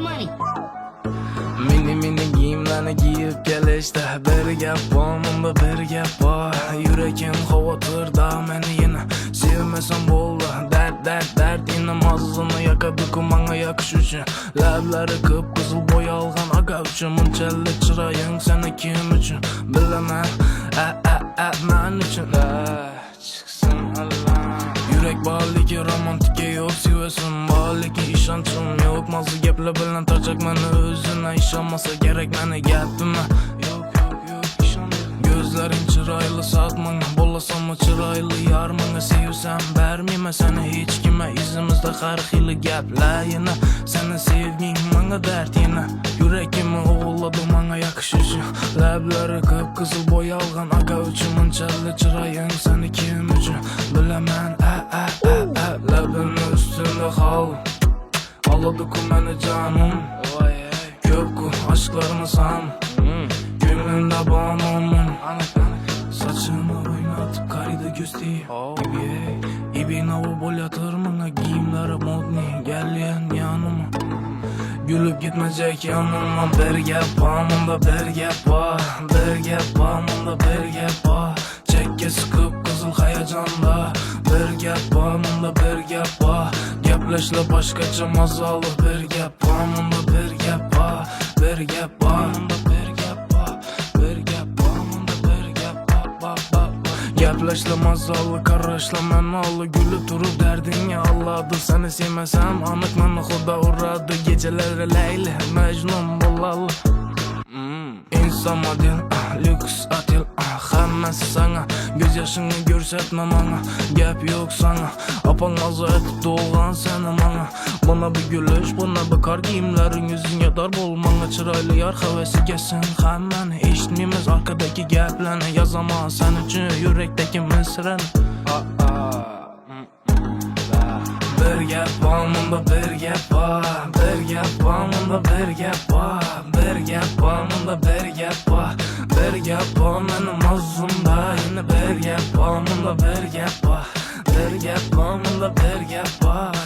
money. Mini giyimlarni giyib kelishdi. Bir gap bor, bunda bir gap bor. Yuragim xavotirda, meni yana sevmasam bo'ldi. Dard yana mazasini yakadi-ku menga yoqish uchun. Lablari qip-qizil bo'yalgan aga uchun. Munchalik chiroying seni kim uchun? Bilaman, men uchun. Chiqsin Allah. Yürek bağliki romantika yok, sevesim bağliki ishonchim yok. Mazı gaplar bilan tarjak meni o'zina, ishonmasa kerak meni gapima. Yok ishonmayman. Gözlerin chiroyli satmang, bo'lasanmi chiroyli yar, menga sevsam bermayman seni hech kimga. Izimizda har xil gaplar yana, seni sevging menga dard yana. Yuragimni o'g'irladi menga yoqish uchun. Lablari qip-qizil bo'yalgan aga uchun. Munchalik chiroying seni kim uchun? Bilaman, labimni üstünde hal Aladı-ku meni canım Köp-ku aşklarımı san Gönlümde bağımın Saçını oynatıp karıda gösteri İbin avı boyatır mına giyimleri modni Gelyen yanıma Gülüp gitmeyecek yanıma. Bir gap bağımında bir gap var. Bir gap bağımında bir gap var. Çekke sıkıp kızıl hayajanda. Bir gap bağımında bir gap var. Gapleşle başkaça mazalı. Bir gap bağımında bir gap var. Bir gap bağımında bir gap var. Bir gap bağımında bir gap var. Gapleşle mazalı, karışla menalı. Gülüp durup derdin ya Allah'dı. Seni sevmesem anık meni xuda uğradı. Geceleri Leyli, Mecnun bolalı. İnsan model, lüks atil, hammasi sana. Göz yaşını görsetme bana, gap yok sana. Apan azı etip doğan seni bana. Bana bir gülüş, bana bir kar giyimlerin yüzün yadar bolmana. Çıraylı yar havesi gelsin hemen. Eşitmemiz arkadaki gaplarını yazama. Sen için yürekteki mısrını. Bir gap bağımında bir gap var. Bir gap bağımında bir gap var. Bir gap bağımında bir gap var. Bir gap bağımının mazlumda. Yine bir gap bağımında bir gap var. Bir gap bağımında bir gap var.